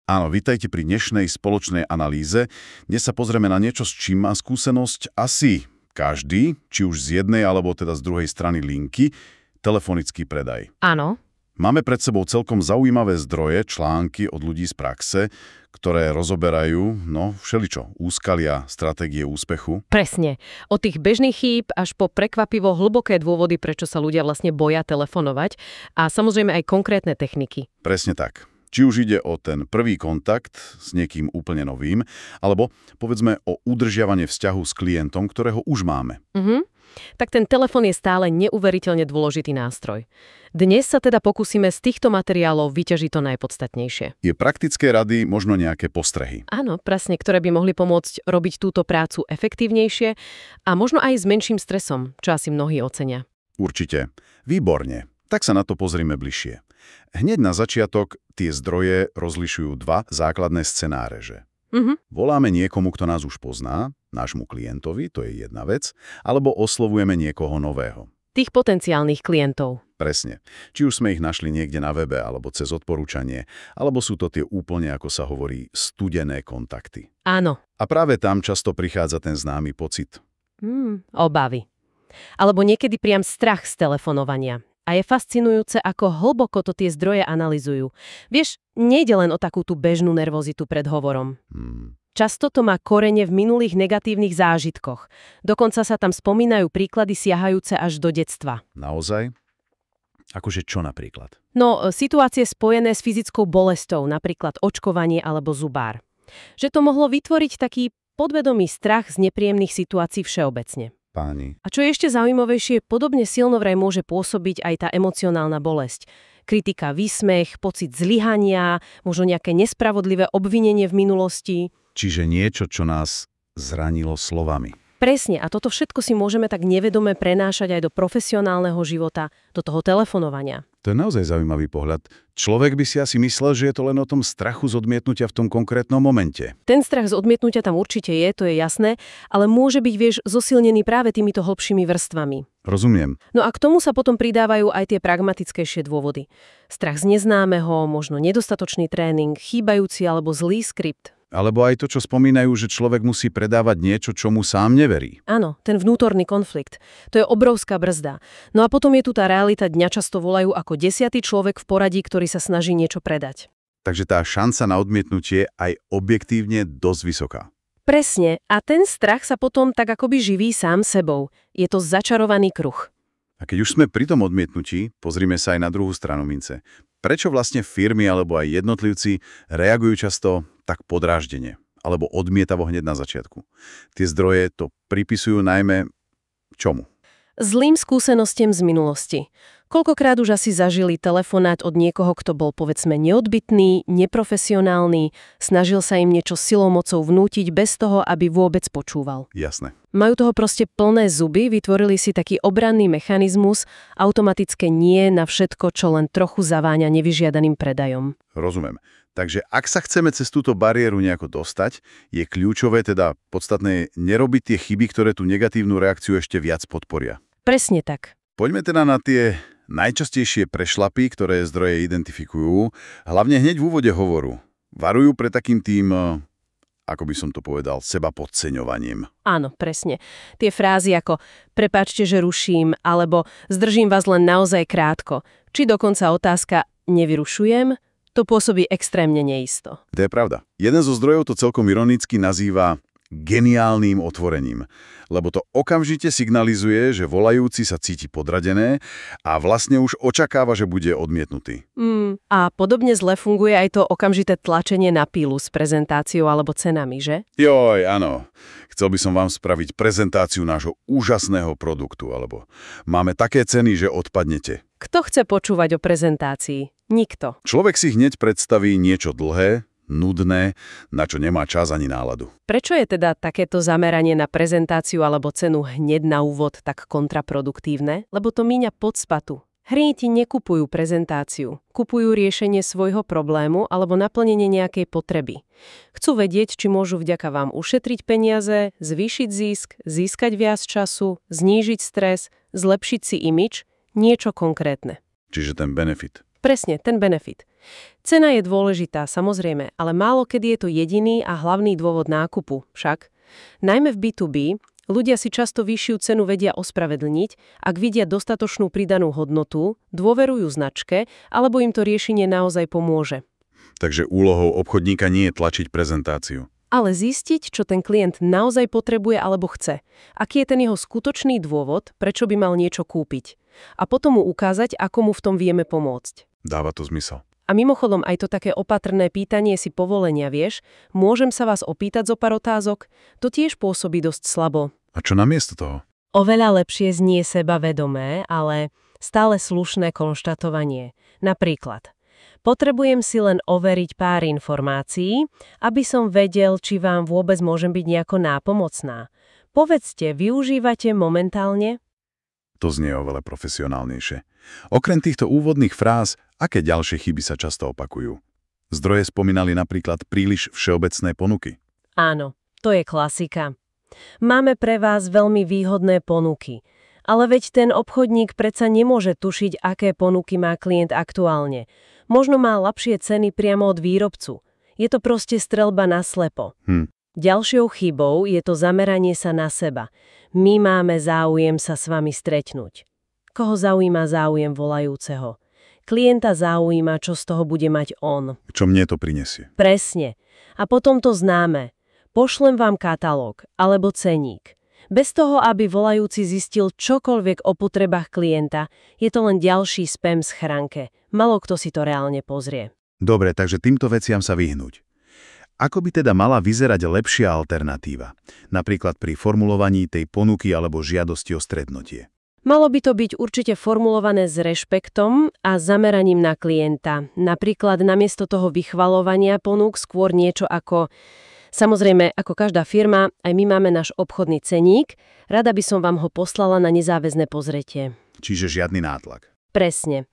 Áno, vítajte pri dnešnej spoločnej analýze. Dnes sa pozrieme na niečo, s čím má skúsenosť asi každý, či už z jednej alebo teda z druhej strany linky, telefonický predaj. Áno. Máme pred sebou celkom zaujímavé zdroje, články od ľudí z praxe, ktoré rozoberajú, všeličo, úskalia, stratégie úspechu. Presne. Od tých bežných chýb až po prekvapivo hlboké dôvody, prečo sa ľudia vlastne boja telefonovať a samozrejme aj konkrétne techniky. Presne tak. Či už ide o ten prvý kontakt s niekým úplne novým, alebo povedzme o udržiavanie vzťahu s klientom, ktorého už máme. Tak ten telefón je stále neuveriteľne dôležitý nástroj. Dnes sa teda pokúsime z týchto materiálov vyťažiť to najpodstatnejšie. Je praktické rady, možno nejaké postrehy. Áno, presne, ktoré by mohli pomôcť robiť túto prácu efektívnejšie a možno aj s menším stresom, čo asi mnohí ocenia. Určite. Výborne. Tak sa na to pozrime bližšie. Hneď na začiatok tie zdroje rozlišujú dva základné scenáre, že? Voláme niekomu, kto nás už pozná, nášmu klientovi, to je jedna vec, alebo oslovujeme niekoho nového. Tých potenciálnych klientov. Presne. Či už sme ich našli niekde na webe, alebo cez odporúčanie, alebo sú to tie úplne, ako sa hovorí, studené kontakty. Áno. A práve tam často prichádza ten známy pocit. Obavy. Alebo niekedy priam strach z telefonovania. A je fascinujúce, ako hlboko to tie zdroje analyzujú. Vieš, nejde len o takú tú bežnú nervozitu pred hovorom. Často to má korene v minulých negatívnych zážitkoch. Dokonca sa tam spomínajú príklady siahajúce až do detstva. Naozaj? Akože čo napríklad? Situácie spojené s fyzickou bolestou, napríklad očkovanie alebo zubár. Že to mohlo vytvoriť taký podvedomý strach z nepríjemných situácií všeobecne. Páni. A čo je ešte zaujímavejšie, podobne silno vraj môže pôsobiť aj tá emocionálna bolesť. Kritika, výsmech, pocit zlyhania, možno nejaké nespravodlivé obvinenie v minulosti. Čiže niečo, čo nás zranilo slovami. Presne, a toto všetko si môžeme tak nevedome prenášať aj do profesionálneho života, do toho telefonovania. To je naozaj zaujímavý pohľad. Človek by si asi myslel, že je to len o tom strachu z odmietnutia v tom konkrétnom momente. Ten strach z odmietnutia tam určite je, to je jasné, ale môže byť, zosilnený práve týmito hlbšími vrstvami. Rozumiem. No a k tomu sa potom pridávajú aj tie pragmatickejšie dôvody. Strach z neznámeho, možno nedostatočný tréning, chýbajúci alebo zlý skript. Alebo aj to, čo spomínajú, že človek musí predávať niečo, čo mu sám neverí. Áno, ten vnútorný konflikt. To je obrovská brzda. No a potom je tu tá realita, dňa často volajú ako 10. človek v poradí, ktorý sa snaží niečo predať. Takže tá šanca na odmietnutie aj objektívne dosť vysoká. Presne. A ten strach sa potom tak akoby živí sám sebou. Je to začarovaný kruh. A keď už sme pri tom odmietnutí, pozrime sa aj na druhú stranu mince. Prečo vlastne firmy alebo aj jednotlivci reagujú často tak podráždene alebo odmietavo hneď na začiatku? Tie zdroje to pripisujú najmä čomu? Zlým skúsenostiam z minulosti. Koľkokrát už asi zažili telefonát od niekoho, kto bol povedzme neodbytný, neprofesionálny, snažil sa im niečo silou mocou vnútiť bez toho, aby vôbec počúval. Jasné. Majú toho proste plné zuby, vytvorili si taký obranný mechanizmus, automatické nie na všetko, čo len trochu zaváňa nevyžiadaným predajom. Rozumiem. Takže ak sa chceme cez túto bariéru nejako dostať, je kľúčové teda podstatné nerobiť tie chyby, ktoré tú negatívnu reakciu ešte viac podporia. Presne tak. Poďme teda na tie najčastejšie prešlapy, ktoré zdroje identifikujú, hlavne hneď v úvode hovoru. Varujú pred takým tým, ako by som to povedal, seba podceňovaním. Áno, presne. Tie frázy ako prepáčte, že ruším, alebo zdržím vás len naozaj krátko, či dokonca otázka nevyrušujem, to pôsobí extrémne neisto. To je pravda. Jeden zo zdrojov to celkom ironicky nazýva geniálnym otvorením, lebo to okamžite signalizuje, že volajúci sa cíti podradené a vlastne už očakáva, že bude odmietnutý. A podobne zle funguje aj to okamžité tlačenie na pílu s prezentáciou alebo cenami, že? Joj, áno. Chcel by som vám spraviť prezentáciu nášho úžasného produktu, alebo máme také ceny, že odpadnete. Kto chce počúvať o prezentácii? Nikto. Človek si hneď predstaví niečo dlhé, nudné, na čo nemá čas ani náladu. Prečo je teda takéto zameranie na prezentáciu alebo cenu hneď na úvod tak kontraproduktívne? Lebo to míňa podstatu. Hrieti nekupujú prezentáciu, kupujú riešenie svojho problému alebo naplnenie nejakej potreby. Chcú vedieť, či môžu vďaka vám ušetriť peniaze, zvýšiť zisk, získať viac času, znížiť stres, zlepšiť si imidž, niečo konkrétne. Čiže ten benefit. Presne, ten benefit. Cena je dôležitá, samozrejme, ale málo kedy je to jediný a hlavný dôvod nákupu, však. Najmä v B2B ľudia si často vyššiu cenu vedia ospravedlniť, ak vidia dostatočnú pridanú hodnotu, dôverujú značke, alebo im to riešenie naozaj pomôže. Takže úlohou obchodníka nie je tlačiť prezentáciu. Ale zistiť, čo ten klient naozaj potrebuje alebo chce. Aký je ten jeho skutočný dôvod, prečo by mal niečo kúpiť. A potom mu ukázať, ako mu v tom vieme pomôcť. Dáva to zmysel. A mimochodom aj to také opatrné pýtanie si povolenia, vieš, môžem sa vás opýtať zo pár otázok? To tiež pôsobí dosť slabo. A čo namiesto toho? Oveľa lepšie znie sebavedomé, ale stále slušné konštatovanie. Napríklad, potrebujem si len overiť pár informácií, aby som vedel, či vám vôbec môžem byť nejako nápomocná. Povedzte, využívate momentálne? To znie oveľa profesionálnejšie. Okrem týchto úvodných fráz, aké ďalšie chyby sa často opakujú? Zdroje spomínali napríklad príliš všeobecné ponuky. Áno, to je klasika. Máme pre vás veľmi výhodné ponuky. Ale veď ten obchodník predsa nemôže tušiť, aké ponuky má klient aktuálne. Možno má lepšie ceny priamo od výrobcu. Je to proste streľba na slepo. Ďalšou chybou je to zameranie sa na seba. My máme záujem sa s vami stretnúť. Koho zaujíma záujem volajúceho? Klienta zaujíma, čo z toho bude mať on. Čo mne to prinesie? Presne. A potom to známe. Pošlem vám katalóg alebo ceník. Bez toho, aby volajúci zistil čokoľvek o potrebách klienta, je to len ďalší spam z schránke. Malo kto si to reálne pozrie. Dobre, takže týmto veciam sa vyhnúť. Ako by teda mala vyzerať lepšia alternatíva? Napríklad pri formulovaní tej ponuky alebo žiadosti o stretnutie. Malo by to byť určite formulované s rešpektom a zameraním na klienta. Napríklad namiesto toho vychvaľovania ponúk skôr niečo ako: samozrejme, ako každá firma, aj my máme náš obchodný ceník, rada by som vám ho poslala na nezáväzné pozretie. Čiže žiadny nátlak. Presne.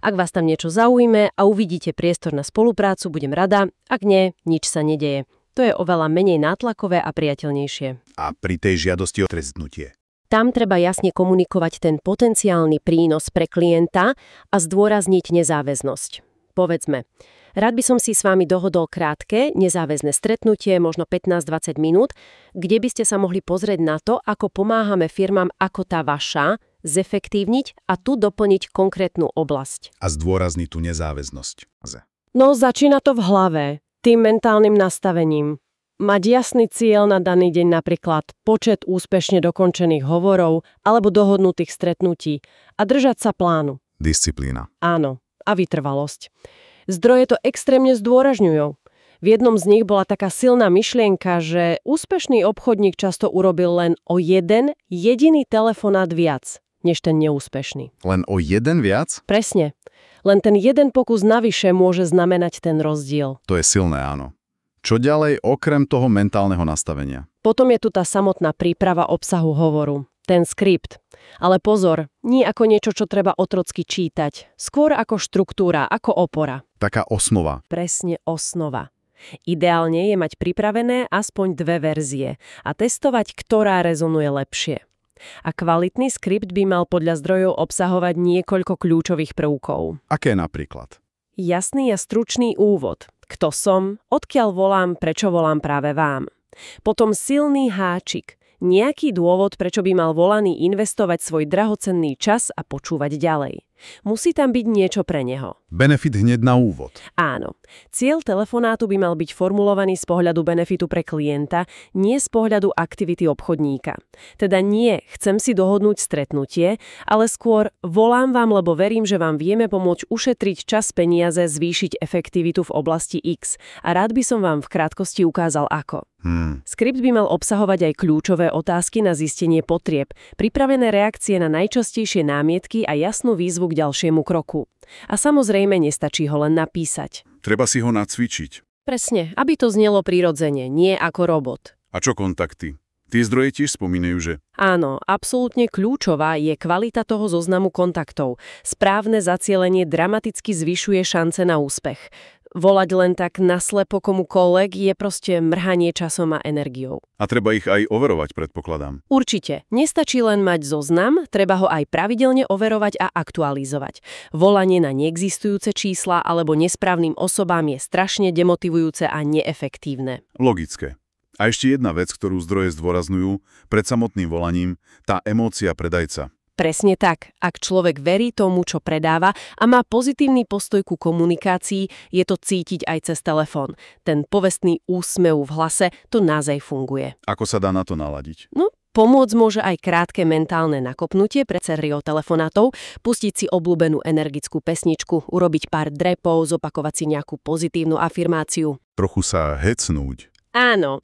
Ak vás tam niečo zaujme a uvidíte priestor na spoluprácu, budem rada, ak nie, nič sa nedeje. To je oveľa menej nátlakové a priateľnejšie. A pri tej žiadosti o stretnutie? Tam treba jasne komunikovať ten potenciálny prínos pre klienta a zdôrazniť nezáväznosť. Povedzme, rád by som si s vami dohodol krátke, nezáväzné stretnutie, možno 15-20 minút, kde by ste sa mohli pozrieť na to, ako pomáhame firmám ako tá vaša, zefektívniť a tu doplniť konkrétnu oblasť. A zdôrazniť tú nezáväznosť. No, začína to v hlave, tým mentálnym nastavením. Mať jasný cieľ na daný deň, napríklad počet úspešne dokončených hovorov alebo dohodnutých stretnutí a držať sa plánu. Disciplína. Áno, a vytrvalosť. Zdroje to extrémne zdôrazňujú. V jednom z nich bola taká silná myšlienka, že úspešný obchodník často urobil len o jeden jediný telefonát viac, než ten neúspešný. Len o jeden viac? Presne. Len ten jeden pokus navyše môže znamenať ten rozdiel. To je silné, áno. Čo ďalej okrem toho mentálneho nastavenia? Potom je tu tá samotná príprava obsahu hovoru. Ten skript. Ale pozor, nie ako niečo, čo treba otrocky čítať. Skôr ako štruktúra, ako opora. Taká osnova. Presne osnova. Ideálne je mať pripravené aspoň 2 verzie a testovať, ktorá rezonuje lepšie. A kvalitný skript by mal podľa zdrojov obsahovať niekoľko kľúčových prvkov. Aké napríklad? Jasný a stručný úvod. Kto som, odkiaľ volám, prečo volám práve vám. Potom silný háčik. Nejaký dôvod, prečo by mal volaný investovať svoj drahocenný čas a počúvať ďalej. Musí tam byť niečo pre neho. Benefit hneď na úvod. Áno. Cieľ telefonátu by mal byť formulovaný z pohľadu benefitu pre klienta, nie z pohľadu aktivity obchodníka. Teda nie, chcem si dohodnúť stretnutie, ale skôr volám vám, lebo verím, že vám vieme pomôcť ušetriť čas, peniaze, zvýšiť efektivitu v oblasti X. A rád by som vám v krátkosti ukázal ako. Skript by mal obsahovať aj kľúčové otázky na zistenie potrieb, pripravené reakcie na najčastejšie námietky a jasnú výzvu k ďalšiemu kroku. A samozrejme nestačí ho len napísať. Treba si ho nacvičiť. Presne, aby to znelo prirodzene, nie ako robot. A čo kontakty? Tie zdroje tiež spomínajú, že? Áno, absolútne kľúčová je kvalita toho zoznamu kontaktov. Správne zacielenie dramaticky zvyšuje šance na úspech. Volať len tak naslepo komukoľvek je proste mrhanie časom a energiou. A treba ich aj overovať, predpokladám. Určite. Nestačí len mať zoznam, treba ho aj pravidelne overovať a aktualizovať. Volanie na neexistujúce čísla alebo nesprávnym osobám je strašne demotivujúce a neefektívne. Logické. A ešte jedna vec, ktorú zdroje zdôrazňujú pred samotným volaním, tá emócia predajca. Presne tak. Ak človek verí tomu, čo predáva a má pozitívny postoj ku komunikácii, je to cítiť aj cez telefón. Ten povestný úsmev v hlase, to naozaj funguje. Ako sa dá na to naladiť? No, pomôcť môže aj krátke mentálne nakopnutie pre sériou telefonátov, pustiť si obľúbenú energickú pesničku, urobiť pár drepov, zopakovať si nejakú pozitívnu afirmáciu. Trochu sa hecnúť. Áno.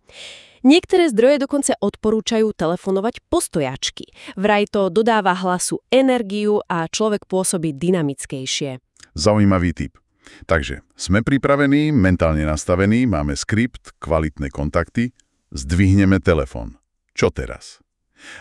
Niektoré zdroje dokonca odporúčajú telefonovať postojačky. Vraj to dodáva hlasu energiu a človek pôsobí dynamickejšie. Zaujímavý tip. Takže sme pripravení, mentálne nastavení, máme skript, kvalitné kontakty, zdvihneme telefón. Čo teraz?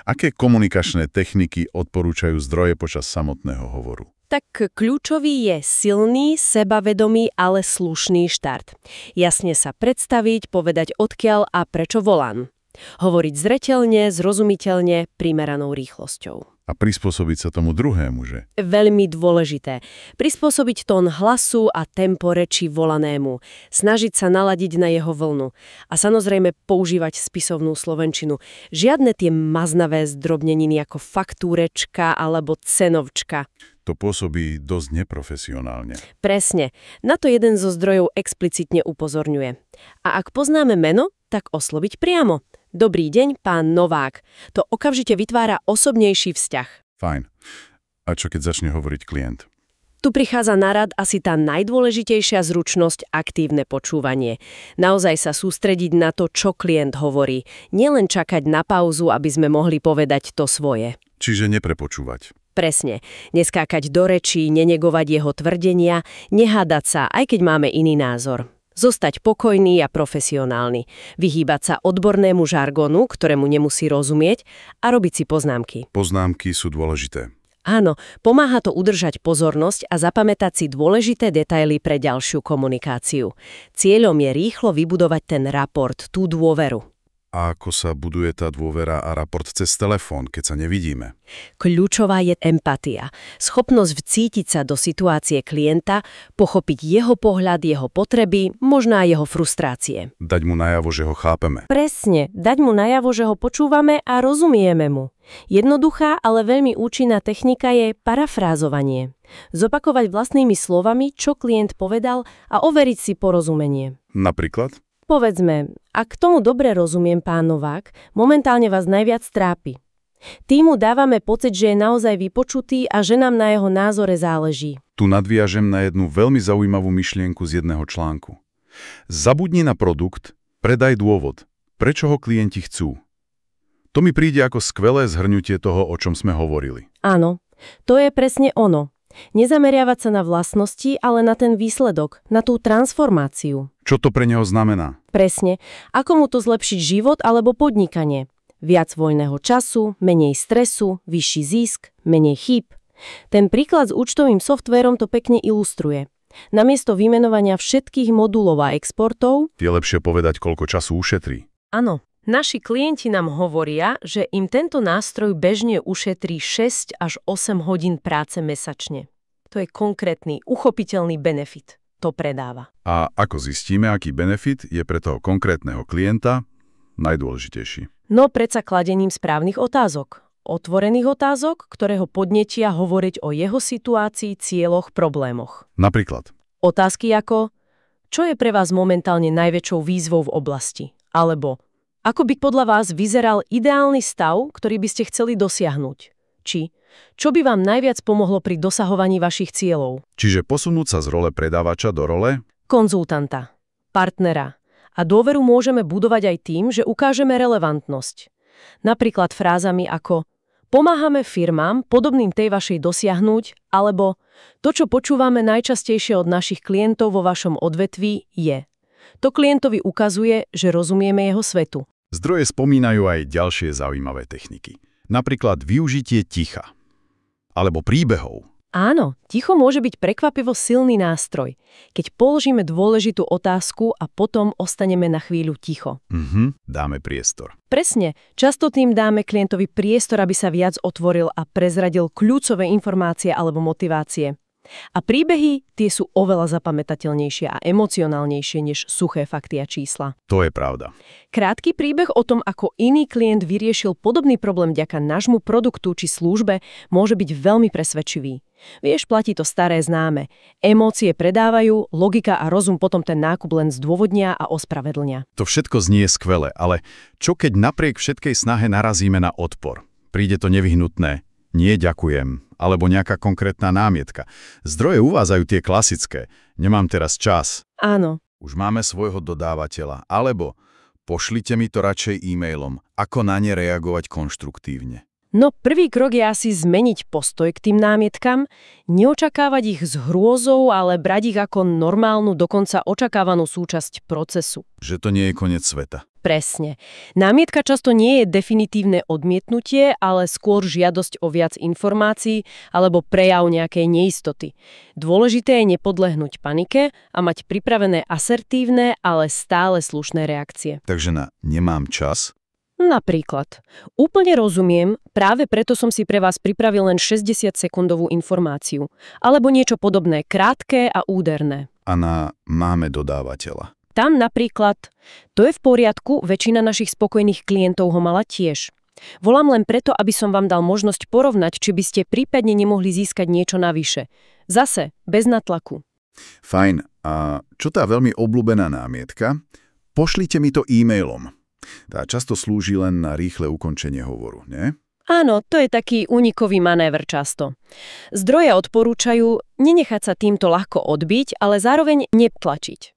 Aké komunikačné techniky odporúčajú zdroje počas samotného hovoru? Tak kľúčový je silný, sebavedomý, ale slušný štart. Jasne sa predstaviť, povedať odkiaľ a prečo volám. Hovoriť zreteľne, zrozumiteľne, primeranou rýchlosťou. A prispôsobiť sa tomu druhému, že? Veľmi dôležité. Prispôsobiť tón hlasu a tempo reči volanému. Snažiť sa naladiť na jeho vlnu. A samozrejme používať spisovnú slovenčinu. Žiadne tie maznavé zdrobneniny ako faktúrečka alebo cenovčka. To pôsobí dosť neprofesionálne. Presne. Na to jeden zo zdrojov explicitne upozorňuje. A ak poznáme meno, tak osloviť priamo. Dobrý deň, pán Novák. To okamžite vytvára osobnejší vzťah. Fajn. A čo keď začne hovoriť klient? Tu prichádza na rad asi tá najdôležitejšia zručnosť aktívne počúvanie. Naozaj sa sústrediť na to, čo klient hovorí. Nielen čakať na pauzu, aby sme mohli povedať to svoje. Čiže neprepočúvať. Presne. Neskákať do rečí, nenegovať jeho tvrdenia, nehádať sa, aj keď máme iný názor. Zostať pokojný a profesionálny. Vyhýbať sa odbornému žargonu, ktorému nemusí rozumieť, a robiť si poznámky. Poznámky sú dôležité. Áno, pomáha to udržať pozornosť a zapamätať si dôležité detaily pre ďalšiu komunikáciu. Cieľom je rýchlo vybudovať ten raport, tú dôveru. A ako sa buduje tá dôvera a raport cez telefón, keď sa nevidíme? Kľúčová je empatia. Schopnosť vcítiť sa do situácie klienta, pochopiť jeho pohľad, jeho potreby, možno aj jeho frustrácie. Dať mu najavo, že ho chápeme. Presne, dať mu najavo, že ho počúvame a rozumieme mu. Jednoduchá, ale veľmi účinná technika je parafrázovanie. Zopakovať vlastnými slovami, čo klient povedal a overiť si porozumenie. Napríklad? Povedzme, ak tomu dobre rozumiem, pán Novák, momentálne vás najviac trápi. Tým mu dávame pocit, že je naozaj vypočutý a že nám na jeho názore záleží. Tu nadviažem na jednu veľmi zaujímavú myšlienku z jedného článku. Zabudni na produkt, predaj dôvod. Prečo ho klienti chcú? To mi príde ako skvelé zhrnutie toho, o čom sme hovorili. Áno, to je presne ono. Nezameriavať sa na vlastnosti, ale na ten výsledok, na tú transformáciu. Čo to pre neho znamená? Presne. Ako mu to zlepšiť život alebo podnikanie? Viac voľného času, menej stresu, vyšší zisk, menej chýb. Ten príklad s účtovým softvérom to pekne ilustruje. Namiesto vymenovania všetkých modulov a exportov Je lepšie povedať, koľko času ušetrí. Áno. Naši klienti nám hovoria, že im tento nástroj bežne ušetrí 6 až 8 hodín práce mesačne. To je konkrétny, uchopiteľný benefit. To predáva. A ako zistíme, aký benefit je pre toho konkrétneho klienta najdôležitejší? No predsa kladením správnych otázok. Otvorených otázok, ktoré ho podnetia hovoriť o jeho situácii, cieľoch, problémoch. Napríklad? Otázky ako, čo je pre vás momentálne najväčšou výzvou v oblasti? Alebo ako by podľa vás vyzeral ideálny stav, ktorý by ste chceli dosiahnuť? Či čo by vám najviac pomohlo pri dosahovaní vašich cieľov? Čiže posunúť sa z role predávača do role Konzultanta, partnera. A dôveru môžeme budovať aj tým, že ukážeme relevantnosť. Napríklad frázami ako pomáhame firmám podobným tej vašej dosiahnuť, alebo to, čo počúvame najčastejšie od našich klientov vo vašom odvetví, je. To klientovi ukazuje, že rozumieme jeho svetu. Zdroje spomínajú aj ďalšie zaujímavé techniky. Napríklad využitie ticha alebo príbehov. Áno, ticho môže byť prekvapivo silný nástroj, keď položíme dôležitú otázku a potom ostaneme na chvíľu ticho. Dáme priestor. Presne, často tým dáme klientovi priestor, aby sa viac otvoril a prezradil kľúčové informácie alebo motivácie. A príbehy, tie sú oveľa zapamätateľnejšie a emocionálnejšie než suché fakty a čísla. To je pravda. Krátky príbeh o tom, ako iný klient vyriešil podobný problém vďaka nášmu produktu či službe, môže byť veľmi presvedčivý. Vieš, platí to staré známe. Emócie predávajú, logika a rozum potom ten nákup len zdôvodnia a ospravedlnia. To všetko znie skvele, ale čo keď napriek všetkej snahe narazíme na odpor? Príde to nevyhnutné. Nie ďakujem, alebo nejaká konkrétna námietka. Zdroje uvádzajú tie klasické. Nemám teraz čas. Áno. Už máme svojho dodávateľa. Alebo pošlite mi to radšej e-mailom. Ako na ne reagovať konštruktívne? No prvý krok je asi zmeniť postoj k tým námietkam, neočakávať ich s hrôzou, ale brať ich ako normálnu, dokonca očakávanú súčasť procesu. Že to nie je koniec sveta. Presne. Námietka často nie je definitívne odmietnutie, ale skôr žiadosť o viac informácií alebo prejav nejakej neistoty. Dôležité je nepodlehnúť panike a mať pripravené asertívne, ale stále slušné reakcie. Takže na nemám čas? Napríklad. Úplne rozumiem, práve preto som si pre vás pripravil len 60-sekundovú informáciu. Alebo niečo podobné, krátke a úderné. A na máme dodávateľa. Tam napríklad, to je v poriadku, väčšina našich spokojných klientov ho mala tiež. Volám len preto, aby som vám dal možnosť porovnať, či by ste prípadne nemohli získať niečo navyše. Zase, bez natlaku. Fajn. A čo tá veľmi obľúbená námietka? Pošlite mi to e-mailom. Tá často slúži len na rýchle ukončenie hovoru, nie? Áno, to je taký únikový manéver často. Zdroje odporúčajú nenechať sa týmto ľahko odbiť, ale zároveň netlačiť.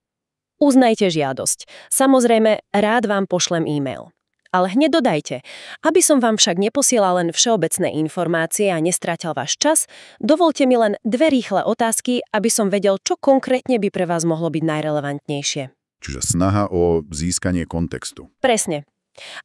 Uznajte žiadosť. Samozrejme, rád vám pošlem e-mail. Ale hneď dodajte, aby som vám však neposielal len všeobecné informácie a nestrátil váš čas, dovolte mi len 2 rýchle otázky, aby som vedel, čo konkrétne by pre vás mohlo byť najrelevantnejšie. Čiže snaha o získanie kontextu. Presne.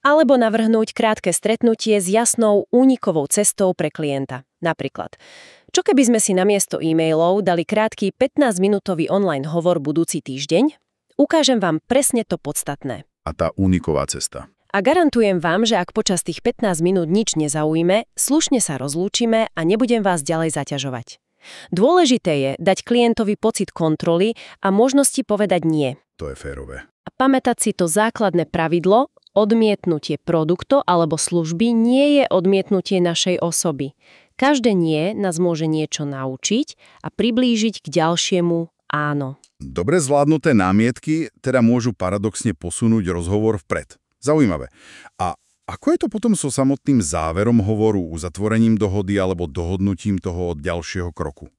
Alebo navrhnúť krátke stretnutie s jasnou únikovou cestou pre klienta. Napríklad, čo keby sme si namiesto e-mailov dali krátky 15-minútový online hovor budúci týždeň? Ukážem vám presne to podstatné. A tá úniková cesta. A garantujem vám, že ak počas tých 15 minút nič nezaujme, slušne sa rozlúčime a nebudem vás ďalej zaťažovať. Dôležité je dať klientovi pocit kontroly a možnosti povedať nie. To je férové. A pamätať si to základné pravidlo, odmietnutie produktu alebo služby nie je odmietnutie našej osoby. Každé nie nás môže niečo naučiť a priblížiť k ďalšiemu áno. Dobre zvládnuté námietky teda môžu paradoxne posunúť rozhovor vpred. Zaujímavé. A ako je to potom so samotným záverom hovoru, uzatvorením dohody alebo dohodnutím toho ďalšieho kroku?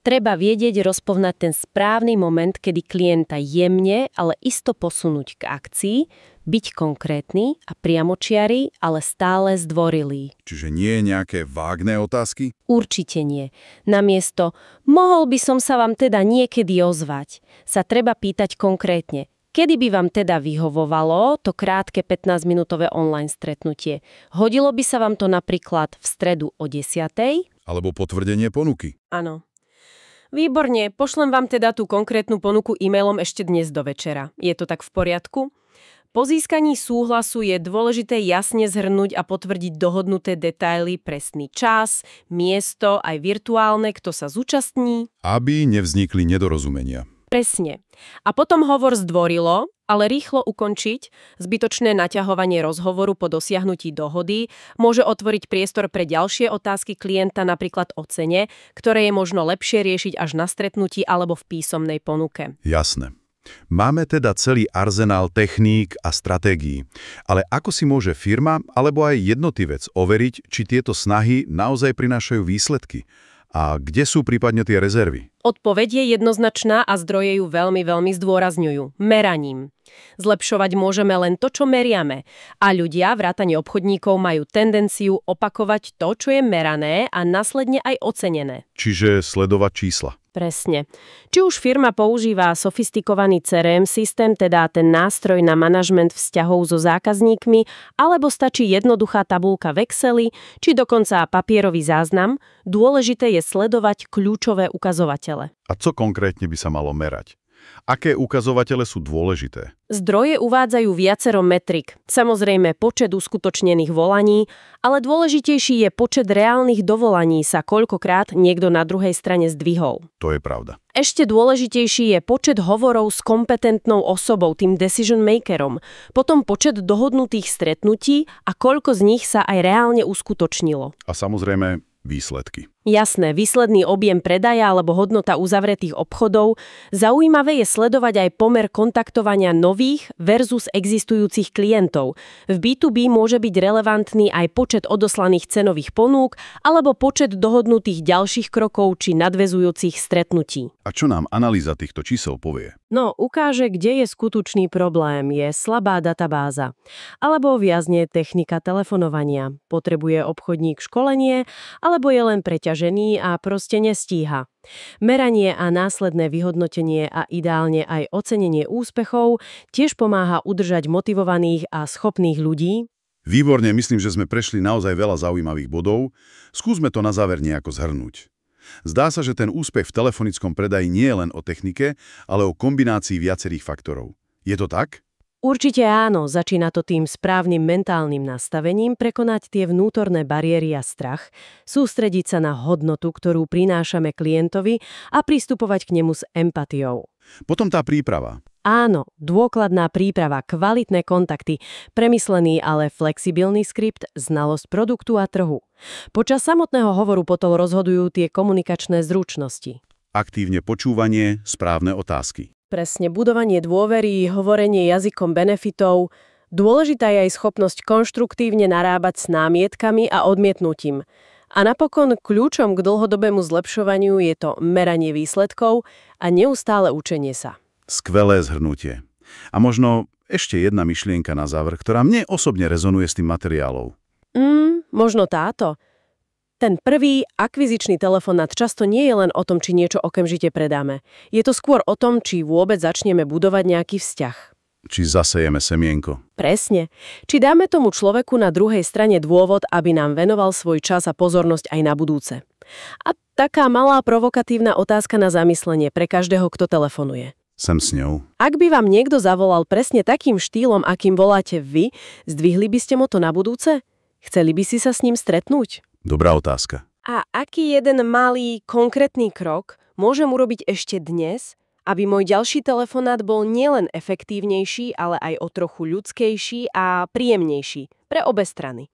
Treba vedieť rozpoznať ten správny moment, kedy klienta jemne, ale isto posunúť k akcii, byť konkrétny a priamočiary, ale stále zdvorilý. Čiže nie nejaké vágne otázky? Určite nie. Namiesto mohol by som sa vám teda niekedy ozvať, sa treba pýtať konkrétne. Kedy by vám teda vyhovovalo to krátke 15-minútové online stretnutie? Hodilo by sa vám to napríklad v stredu o 10:00? Alebo potvrdenie ponuky? Áno. Výborne, pošlem vám teda tú konkrétnu ponuku e-mailom ešte dnes do večera. Je to tak v poriadku? Po získaní súhlasu je dôležité jasne zhrnúť a potvrdiť dohodnuté detaily, presný čas, miesto, aj virtuálne, kto sa zúčastní. Aby nevznikli nedorozumenia. Presne. A potom hovor zdvorilo, ale rýchlo ukončiť, zbytočné naťahovanie rozhovoru po dosiahnutí dohody môže otvoriť priestor pre ďalšie otázky klienta, napríklad o cene, ktoré je možno lepšie riešiť až na stretnutí alebo v písomnej ponuke. Jasné. Máme teda celý arzenál techník a stratégií, ale ako si môže firma alebo aj jednotlivec overiť, či tieto snahy naozaj prinášajú výsledky? A kde sú prípadne tie rezervy? Odpoveď je jednoznačná a zdroje ju veľmi, veľmi zdôrazňujú. Meraním. Zlepšovať môžeme len to, čo meriame. A ľudia, vrátane obchodníkov, majú tendenciu opakovať to, čo je merané a následne aj ocenené. Čiže sledovať čísla. Presne. Či už firma používa sofistikovaný CRM systém, teda ten nástroj na manažment vzťahov so zákazníkmi, alebo stačí jednoduchá tabuľka v Exceli, či dokonca papierový záznam, dôležité je sledovať kľúčové ukazovatele. A co konkrétne by sa malo merať? Aké ukazovatele sú dôležité? Zdroje uvádzajú viacero metrik. Samozrejme počet uskutočnených volaní, ale dôležitejší je počet reálnych dovolaní sa koľkokrát niekto na druhej strane zdvihol. To je pravda. Ešte dôležitejší je počet hovorov s kompetentnou osobou, tým decision makerom, potom počet dohodnutých stretnutí a koľko z nich sa aj reálne uskutočnilo. A samozrejme výsledky. Jasné, výsledný objem predaja alebo hodnota uzavretých obchodov. Zaujímavé je sledovať aj pomer kontaktovania nových versus existujúcich klientov. V B2B môže byť relevantný aj počet odoslaných cenových ponúk alebo počet dohodnutých ďalších krokov či nadväzujúcich stretnutí. A čo nám analýza týchto čísel povie? No, ukáže, kde je skutočný problém, je slabá databáza. Alebo viazne technika telefonovania. Potrebuje obchodník školenie, alebo je len preťažený a proste nestíha. Meranie a následné vyhodnotenie a ideálne aj ocenenie úspechov tiež pomáha udržať motivovaných a schopných ľudí. Výborne, myslím, že sme prešli naozaj veľa zaujímavých bodov. Skúsme to na záver nejako zhrnúť. Zdá sa, že ten úspech v telefonickom predaji nie je len o technike, ale o kombinácii viacerých faktorov. Je to tak? Určite áno, začína to tým správnym mentálnym nastavením prekonať tie vnútorné bariéry a strach, sústrediť sa na hodnotu, ktorú prinášame klientovi a pristupovať k nemu s empatiou. Potom tá príprava. Áno, dôkladná príprava, kvalitné kontakty, premyslený, ale flexibilný skript, znalosť produktu a trhu. Počas samotného hovoru potom rozhodujú tie komunikačné zručnosti. Aktívne počúvanie, správne otázky. Presne, budovanie dôvery, hovorenie jazykom benefitov. Dôležitá je aj schopnosť konštruktívne narábať s námietkami a odmietnutím. A napokon kľúčom k dlhodobému zlepšovaniu je to meranie výsledkov a neustále učenie sa. Skvelé zhrnutie. A možno ešte jedna myšlienka na záver, ktorá mne osobne rezonuje s tým materiálom. Možno táto. Ten prvý akvizičný telefonát často nie je len o tom, či niečo okamžite predáme. Je to skôr o tom, či vôbec začneme budovať nejaký vzťah. Či zasejeme semienko. Presne. Či dáme tomu človeku na druhej strane dôvod, aby nám venoval svoj čas a pozornosť aj na budúce. A taká malá provokatívna otázka na zamyslenie pre každého, kto telefonuje. Sem s ňou. Ak by vám niekto zavolal presne takým štýlom, akým voláte vy, zdvihli by ste mu to na budúce? Chceli by si sa s ním stretnúť? Dobrá otázka. A aký jeden malý, konkrétny krok môžem urobiť ešte dnes, aby môj ďalší telefonát bol nielen efektívnejší, ale aj o trochu ľudskejší a príjemnejší pre obe strany?